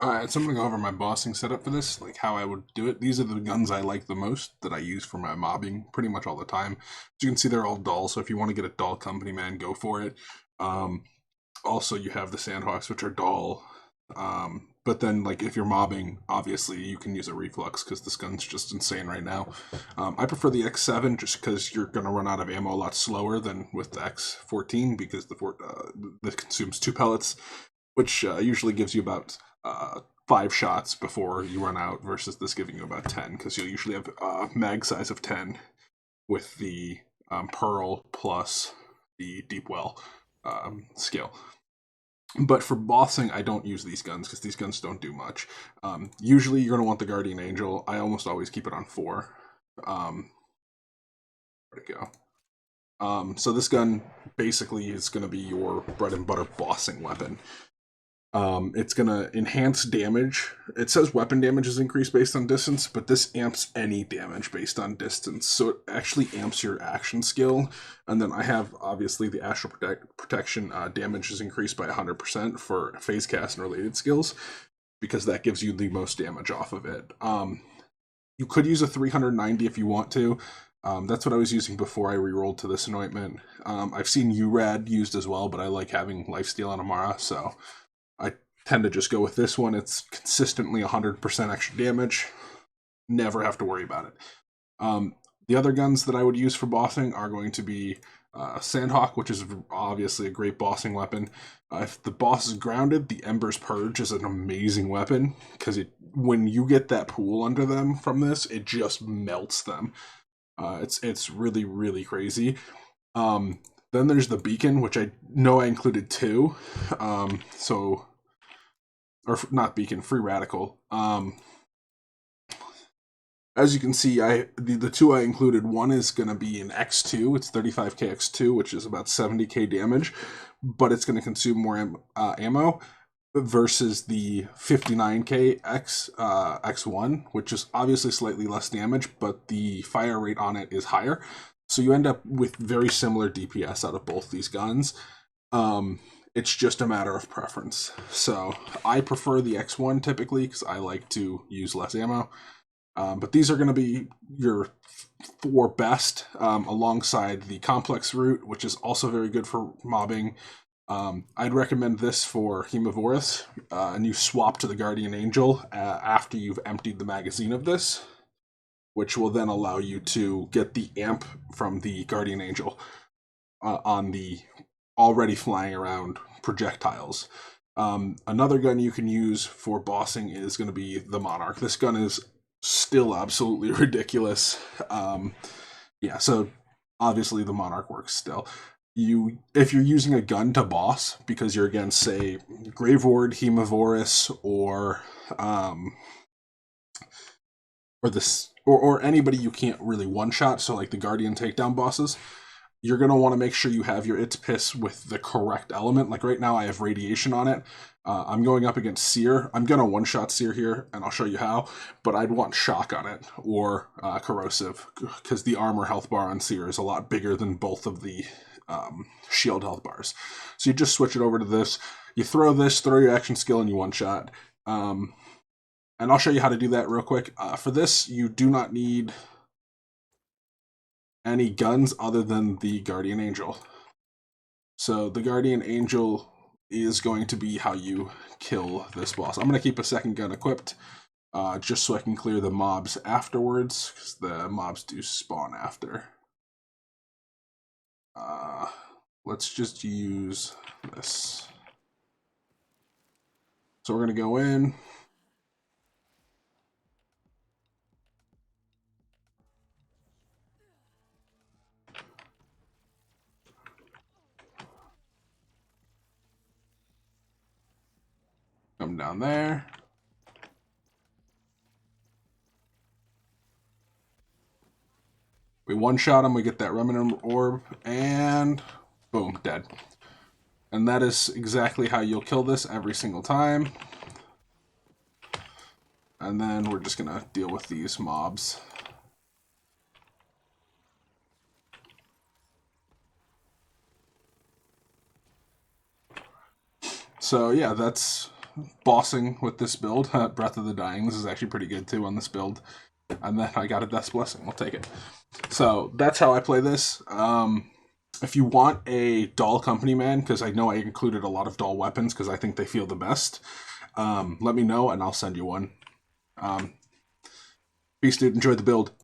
Alright, so I'm going to go over my bossing setup for this, like how I would do it. These are the guns I like the most that I use for my mobbing pretty much all the time. As you can see, they're all dull, so if you want to get a dull company man, go for it. Um, Also, you have the Sandhawks, which are dull. But then, like, if you're mobbing, obviously you can use a reflux because this gun's just insane right now. I prefer the X7 just because you're going to run out of ammo a lot slower than with the X14 because the consumes 2 pellets, which usually gives you about 5 shots before you run out, versus this giving you about 10 because you'll usually have a mag size of 10 with the Pearl plus the Deep Well skill. But for bossing, I don't use these guns because these guns don't do much. Usually, you're going to want the Guardian Angel. I almost always keep it on 4. Where'd it go? So this gun basically is going to be your bread and butter bossing weapon. It's going to enhance damage. It says weapon damage is increased based on distance, but this amps any damage based on distance. So it actually amps your action skill. And then I have, obviously, the Astral Protection damage is increased by 100% for phase cast and related skills, because that gives you the most damage off of it. You could use a 390 if you want to. That's what I was using before I rerolled to this anointment. I've seen URAD used as well, but I like having Lifesteal on Amara, so I tend to just go with this one. It's consistently 100% extra damage. Never have to worry about it. The other guns that I would use for bossing are going to be Sandhawk, which is obviously a great bossing weapon. If the boss is grounded, the Ember's Purge is an amazing weapon because when you get that pool under them from this, it just melts them. It's really, really crazy. Then there's the Beacon, which I know I included 2. Or not Beacon, Free Radical. As you can see, the 2 I included, one is going to be an X2. It's 35k X2, which is about 70k damage, but it's going to consume more ammo versus the 59k X1, which is obviously slightly less damage, but the fire rate on it is higher. So you end up with very similar DPS out of both these guns. It's just a matter of preference. So I prefer the X1 typically because I like to use less ammo. But these are going to be your 4 best, alongside the complex route, which is also very good for mobbing. I'd recommend this for Hemovorus, and you swap to the Guardian Angel after you've emptied the magazine of this, which will then allow you to get the amp from the Guardian Angel on the already flying around projectiles. Another gun you can use for bossing is going to be the Monarch. This gun is still absolutely ridiculous. Yeah, so obviously the Monarch works still. If you're using a gun to boss because you're against, say, Graveward, Hemovorus, or anybody you can't really one shot, so like the Guardian takedown bosses, you're going to want to make sure you have your It's Piss with the correct element. Like right now I have Radiation on it. I'm going up against Seer. I'm going to one-shot Seer here, and I'll show you how, but I'd want Shock on it, or Corrosive, because the armor health bar on Seer is a lot bigger than both of the shield health bars. So you just switch it over to this. You throw your action skill, and you one-shot. And I'll show you how to do that real quick. For this, you do not need any guns other than the Guardian Angel. So the Guardian Angel is going to be how you kill this boss. I'm going to keep a second gun equipped, just so I can clear the mobs afterwards, because the mobs do spawn after. Let's just use this. So we're going to go in. Come down there. We one-shot him, we get that Remnant Orb, and boom, dead. And that is exactly how you'll kill this every single time. And then we're just going to deal with these mobs. So yeah, that's bossing with this build. Breath of the Dying. This is actually pretty good too on this build. And then I got a Death's Blessing. I'll take it. So that's how I play this. If you want a doll company man, because I know I included a lot of doll weapons because I think they feel the best, let me know and I'll send you one. Peace, dude. Enjoy the build.